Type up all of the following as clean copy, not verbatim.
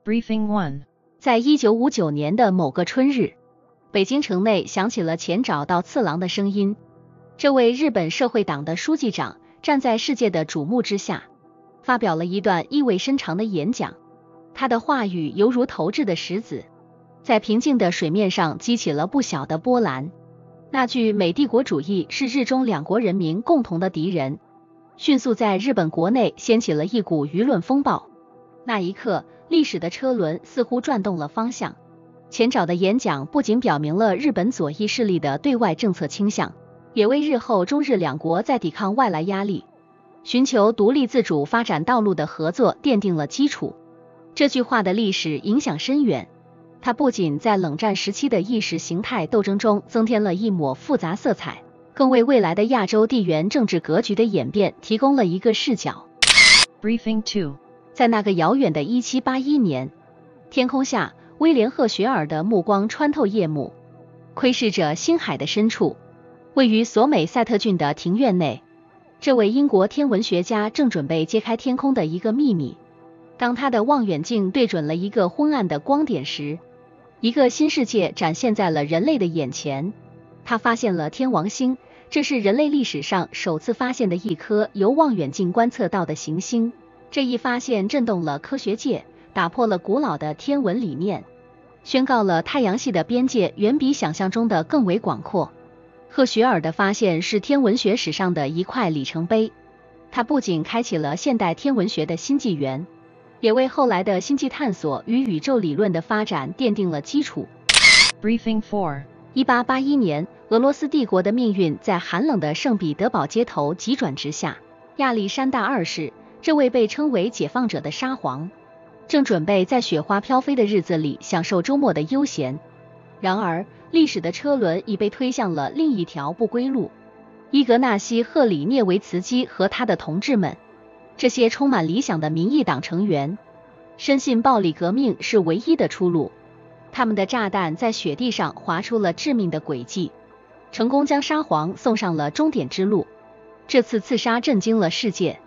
Briefing 1。在1959年的某个春日，北京城内响起了前找到次郎的声音。这位日本社会党的书记长站在世界的瞩目之下，发表了一段意味深长的演讲。他的话语犹如投掷的石子，在平静的水面上激起了不小的波澜。那句美帝国主义是日中两国人民共同的敌人，迅速在日本国内掀起了一股舆论风暴。那一刻，历史的车轮似乎转动了方向。前沼的演讲不仅表明了日本左翼势力的对外政策倾向，也为日后中日两国在抵抗外来压力、寻求独立自主发展道路的合作奠定了基础。这句话的历史影响深远，它不仅在冷战时期的意识形态斗争中增添了一抹复杂色彩，更为未来的亚洲地缘政治格局的演变提供了一个视角。 Briefing 2。在那个遥远的1781年，天空下威廉·赫雪尔的目光穿透夜幕，窥视着星海的深处。位于索美塞特郡的庭院内，这位英国天文学家正准备揭开天空的一个秘密。当他的望远镜对准了一个昏暗的光点时，一个新世界展现在了人类的眼前。他发现了天王星，这是人类历史上首次发现的一颗由望远镜观测到的行星。这一发现震动了科学界，打破了古老的天文理念，宣告了太阳系的边界远比想象中的更为广阔。赫雪尔的发现是天文学史上的一块里程碑，它不仅开启了现代天文学的新纪元，也为后来的星际探索与宇宙理论的发展奠定了基础。 Briefing 4。1881年，俄罗斯帝国的命运在寒冷的圣彼得堡街头急转直下。亚历山大二世，这位被称为解放者的沙皇，正准备在雪花飘飞的日子里享受周末的悠闲。然而，历史的车轮已被推向了另一条不归路。伊格纳西·赫里涅维茨基和他的同志们，这些充满理想的民意党成员，深信暴力革命是唯一的出路。他们的炸弹在雪地上划出了致命的轨迹，成功将沙皇送上了终点之路。这次刺杀震惊了世界，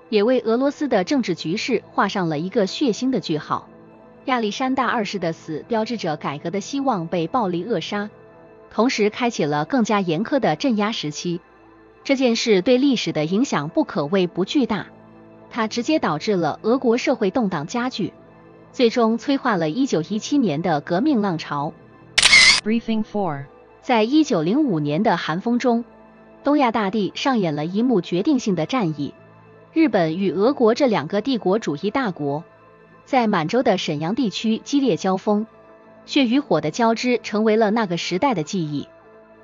也为俄罗斯的政治局势画上了一个血腥的句号。亚历山大二世的死标志着改革的希望被暴力扼杀，同时开启了更加严苛的镇压时期。这件事对历史的影响不可谓不巨大，它直接导致了俄国社会动荡加剧，最终催化了1917年的革命浪潮。 Briefing 4。在1905年的寒风中，东亚大地上演了一幕决定性的战役。日本与俄国这两个帝国主义大国在满洲的沈阳地区激烈交锋，血与火的交织成为了那个时代的记忆。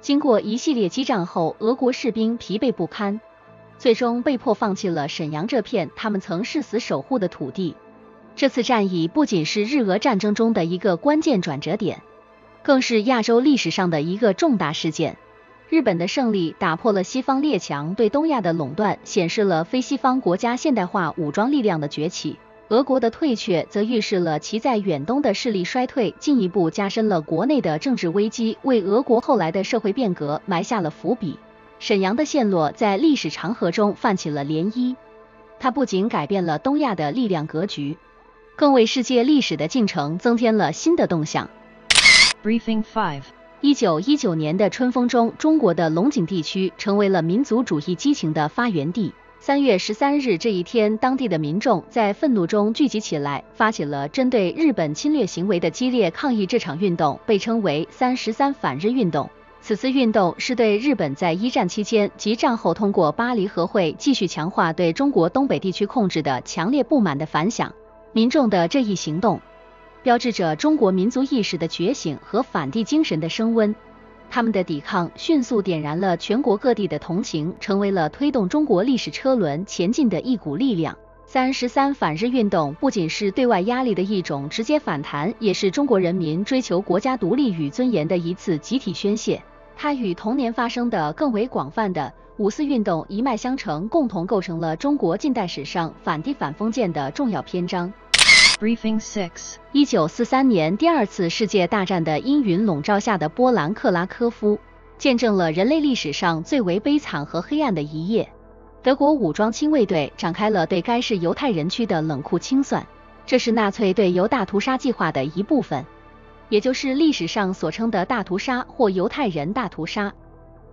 经过一系列激战后，俄国士兵疲惫不堪，最终被迫放弃了沈阳这片他们曾誓死守护的土地。这次战役不仅是日俄战争中的一个关键转折点，更是亚洲历史上的一个重大事件。日本的胜利打破了西方列强对东亚的垄断，显示了非西方国家现代化武装力量的崛起。俄国的退却则预示了其在远东的势力衰退，进一步加深了国内的政治危机，为俄国后来的社会变革埋下了伏笔。沈阳的陷落在历史长河中泛起了涟漪，它不仅改变了东亚的力量格局，更为世界历史的进程增添了新的动向。 Briefing 5。1919年的春风中，中国的龙井地区成为了民族主义激情的发源地。3月13日这一天，当地的民众在愤怒中聚集起来，发起了针对日本侵略行为的激烈抗议。这场运动被称为3.13反日运动。此次运动是对日本在一战期间及战后通过巴黎和会继续强化对中国东北地区控制的强烈不满的反响。民众的这一行动标志着中国民族意识的觉醒和反帝精神的升温。他们的抵抗迅速点燃了全国各地的同情，成为了推动中国历史车轮前进的一股力量。3.13反日运动不仅是对外压力的一种直接反弹，也是中国人民追求国家独立与尊严的一次集体宣泄。它与同年发生的更为广泛的5·4运动一脉相承，共同构成了中国近代史上反帝反封建的重要篇章。Briefing 6。1943年第二次世界大战的阴云笼罩下的波兰克拉科夫，见证了人类历史上最为悲惨和黑暗的一页。德国武装亲卫队展开了对该市犹太人区的冷酷清算，这是纳粹对犹大屠杀计划的一部分，也就是历史上所称的大屠杀或犹太人大屠杀。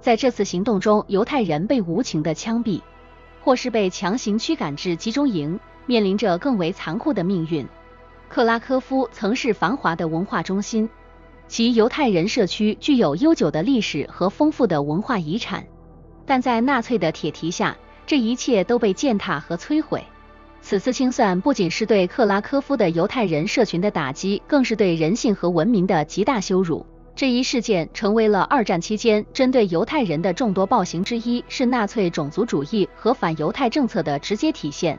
在这次行动中，犹太人被无情的枪毙，或是被强行驱赶至集中营，面临着更为残酷的命运。克拉科夫曾是繁华的文化中心，其犹太人社区具有悠久的历史和丰富的文化遗产，但在纳粹的铁蹄下，这一切都被践踏和摧毁。此次清算不仅是对克拉科夫的犹太人社群的打击，更是对人性和文明的极大羞辱。这一事件成为了二战期间针对犹太人的众多暴行之一，是纳粹种族主义和反犹太政策的直接体现。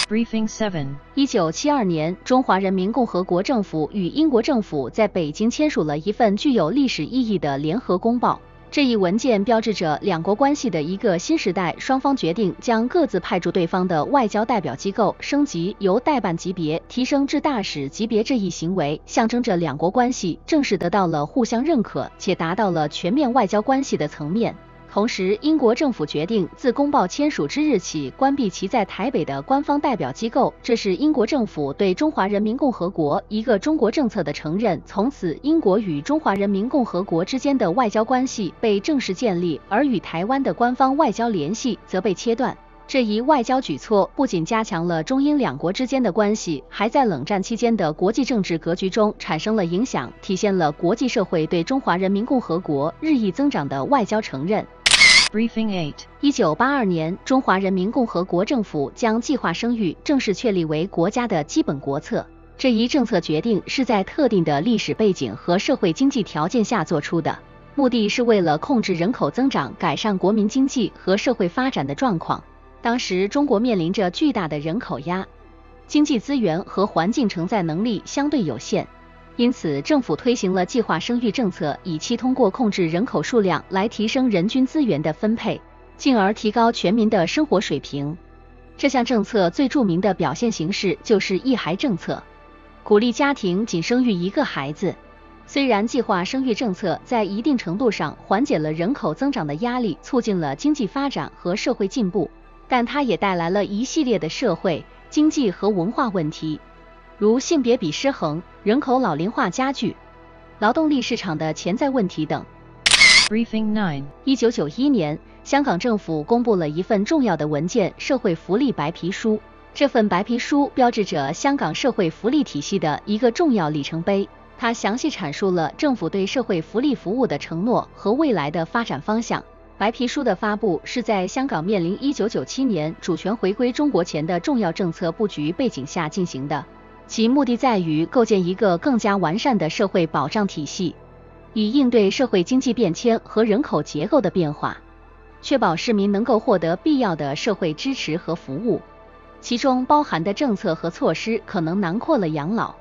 Briefing 7 1972年，中华人民共和国政府与英国政府在北京签署了一份具有历史意义的联合公报。这一文件标志着两国关系的一个新时代，双方决定将各自派驻对方的外交代表机构升级，由代办级别提升至大使级别。这一行为象征着两国关系正式得到了互相认可，且达到了全面外交关系的层面。同时，英国政府决定自公报签署之日起关闭其在台北的官方代表机构，这是英国政府对中华人民共和国一个中国政策的承认。从此，英国与中华人民共和国之间的外交关系被正式建立，而与台湾的官方外交联系则被切断。这一外交举措不仅加强了中英两国之间的关系，还在冷战期间的国际政治格局中产生了影响，体现了国际社会对中华人民共和国日益增长的外交承认。Briefing 8 1982年，中华人民共和国政府将计划生育正式确立为国家的基本国策。这一政策决定是在特定的历史背景和社会经济条件下做出的，目的是为了控制人口增长，改善国民经济和社会发展的状况。当时中国面临着巨大的人口压，经济资源和环境承载能力相对有限，因此政府推行了计划生育政策，以期通过控制人口数量来提升人均资源的分配，进而提高全民的生活水平。这项政策最著名的表现形式就是一孩政策，鼓励家庭仅生育一个孩子。虽然计划生育政策在一定程度上缓解了人口增长的压力，促进了经济发展和社会进步，但它也带来了一系列的社会、经济和文化问题，如性别比失衡、人口老龄化加剧、劳动力市场的潜在问题等。Briefing 9 1991年，香港政府公布了一份重要的文件——社会福利白皮书。这份白皮书标志着香港社会福利体系的一个重要里程碑，它详细阐述了政府对社会福利服务的承诺和未来的发展方向。白皮书的发布是在香港面临1997年主权回归中国前的重要政策布局背景下进行的，其目的在于构建一个更加完善的社会保障体系，以应对社会经济变迁和人口结构的变化，确保市民能够获得必要的社会支持和服务。其中包含的政策和措施可能囊括了养老、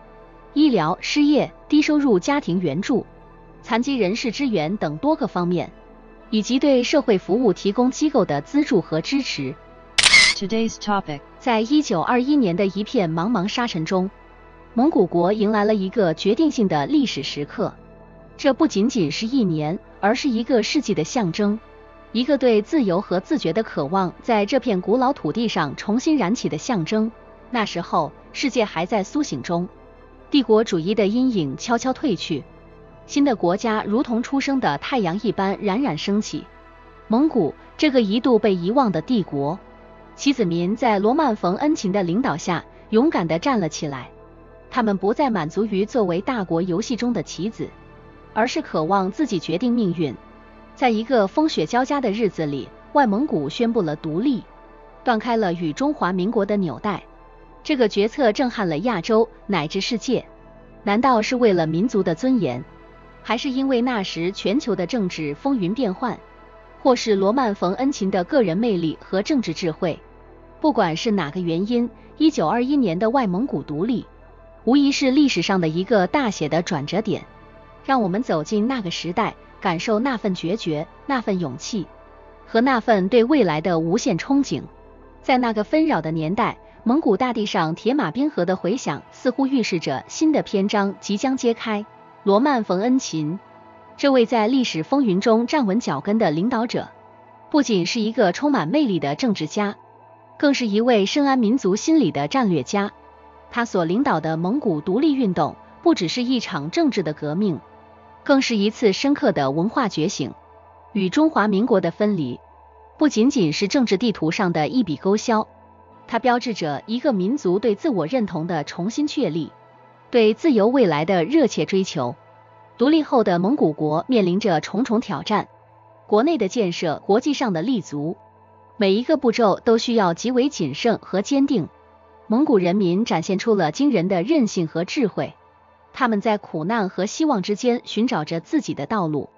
医疗、失业、低收入家庭援助、残疾人士支援等多个方面，以及对社会服务提供机构的资助和支持。Today's topic 在1921年的一片茫茫沙尘中，蒙古国迎来了一个决定性的历史时刻。这不仅仅是一年，而是一个世纪的象征，一个对自由和自觉的渴望在这片古老土地上重新燃起的象征。那时候，世界还在苏醒中，帝国主义的阴影悄悄褪去，新的国家如同初升的太阳一般冉冉升起。蒙古这个一度被遗忘的帝国，其子民在罗曼·冯恩琴的领导下勇敢地站了起来。他们不再满足于作为大国游戏中的棋子，而是渴望自己决定命运。在一个风雪交加的日子里，外蒙古宣布了独立，断开了与中华民国的纽带。这个决策震撼了亚洲乃至世界。难道是为了民族的尊严，还是因为那时全球的政治风云变幻，或是罗曼·冯恩琴的个人魅力和政治智慧？不管是哪个原因，1921年的外蒙古独立无疑是历史上的一个大写的转折点。让我们走进那个时代，感受那份决绝、那份勇气和那份对未来的无限憧憬。在那个纷扰的年代，蒙古大地上铁马冰河的回响似乎预示着新的篇章即将揭开。罗曼·冯恩琴，这位在历史风云中站稳脚跟的领导者，不仅是一个充满魅力的政治家，更是一位深谙民族心理的战略家。他所领导的蒙古独立运动不只是一场政治的革命，更是一次深刻的文化觉醒。与中华民国的分离，不仅仅是政治地图上的一笔勾销，它标志着一个民族对自我认同的重新确立，对自由未来的热切追求。独立后的蒙古国面临着重重挑战，国内的建设，国际上的立足，每一个步骤都需要极为谨慎和坚定。蒙古人民展现出了惊人的韧性和智慧，他们在苦难和希望之间寻找着自己的道路。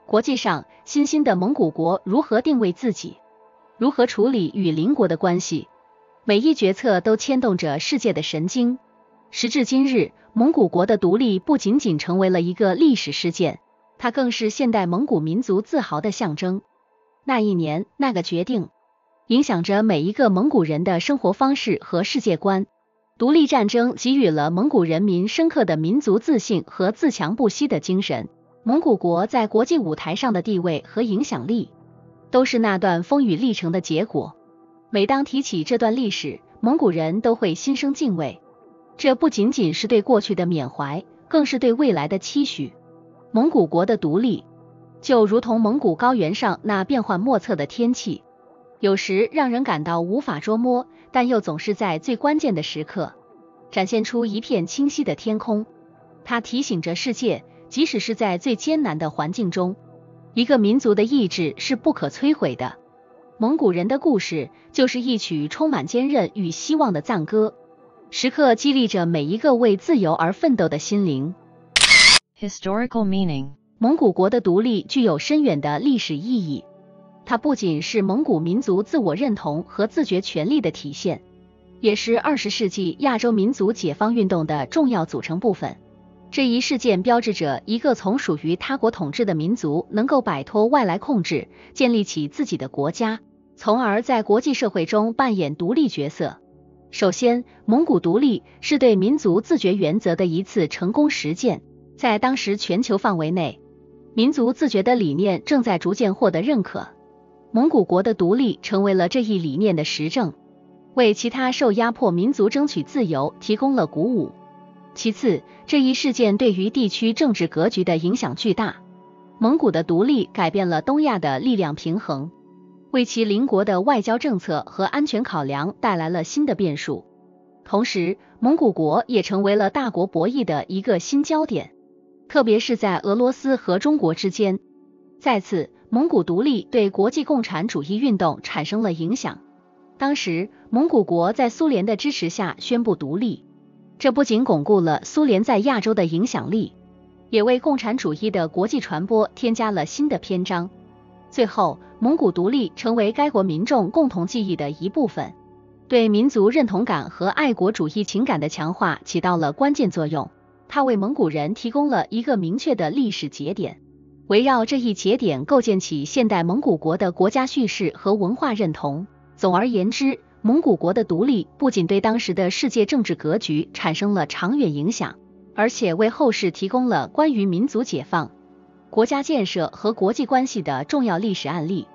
国际上，新兴的蒙古国如何定位自己，如何处理与邻国的关系，每一决策都牵动着世界的神经。时至今日，蒙古国的独立不仅仅成为了一个历史事件，它更是现代蒙古民族自豪的象征。那一年，那个决定，影响着每一个蒙古人的生活方式和世界观。独立战争给予了蒙古人民深刻的民族自信和自强不息的精神。蒙古国在国际舞台上的地位和影响力，都是那段风雨历程的结果。每当提起这段历史，蒙古人都会心生敬畏。这不仅仅是对过去的缅怀，更是对未来的期许。蒙古国的独立，就如同蒙古高原上那变幻莫测的天气，有时让人感到无法捉摸，但又总是在最关键的时刻，展现出一片清晰的天空。它提醒着世界，即使是在最艰难的环境中，一个民族的意志是不可摧毁的。蒙古人的故事就是一曲充满坚韧与希望的赞歌，时刻激励着每一个为自由而奋斗的心灵。Historical meaning。 蒙古国的独立具有深远的历史意义，它不仅是蒙古民族自我认同和自觉权利的体现，也是20世纪亚洲民族解放运动的重要组成部分。这一事件标志着一个从属于他国统治的民族能够摆脱外来控制，建立起自己的国家，从而在国际社会中扮演独立角色。首先，蒙古独立是对民族自觉原则的一次成功实践。在当时全球范围内，民族自觉的理念正在逐渐获得认可，蒙古国的独立成为了这一理念的实证，为其他受压迫民族争取自由提供了鼓舞。其次，这一事件对于地区政治格局的影响巨大。蒙古的独立改变了东亚的力量平衡，为其邻国的外交政策和安全考量带来了新的变数。同时，蒙古国也成为了大国博弈的一个新焦点，特别是在俄罗斯和中国之间。再次，蒙古独立对国际共产主义运动产生了影响。当时，蒙古国在苏联的支持下宣布独立，这不仅巩固了苏联在亚洲的影响力，也为共产主义的国际传播添加了新的篇章。最后，蒙古独立成为该国民众共同记忆的一部分，对民族认同感和爱国主义情感的强化起到了关键作用。它为蒙古人提供了一个明确的历史节点，围绕这一节点构建起现代蒙古国的国家叙事和文化认同。总而言之，蒙古国的独立不仅对当时的世界政治格局产生了长远影响，而且为后世提供了关于民族解放、国家建设和国际关系的重要历史案例。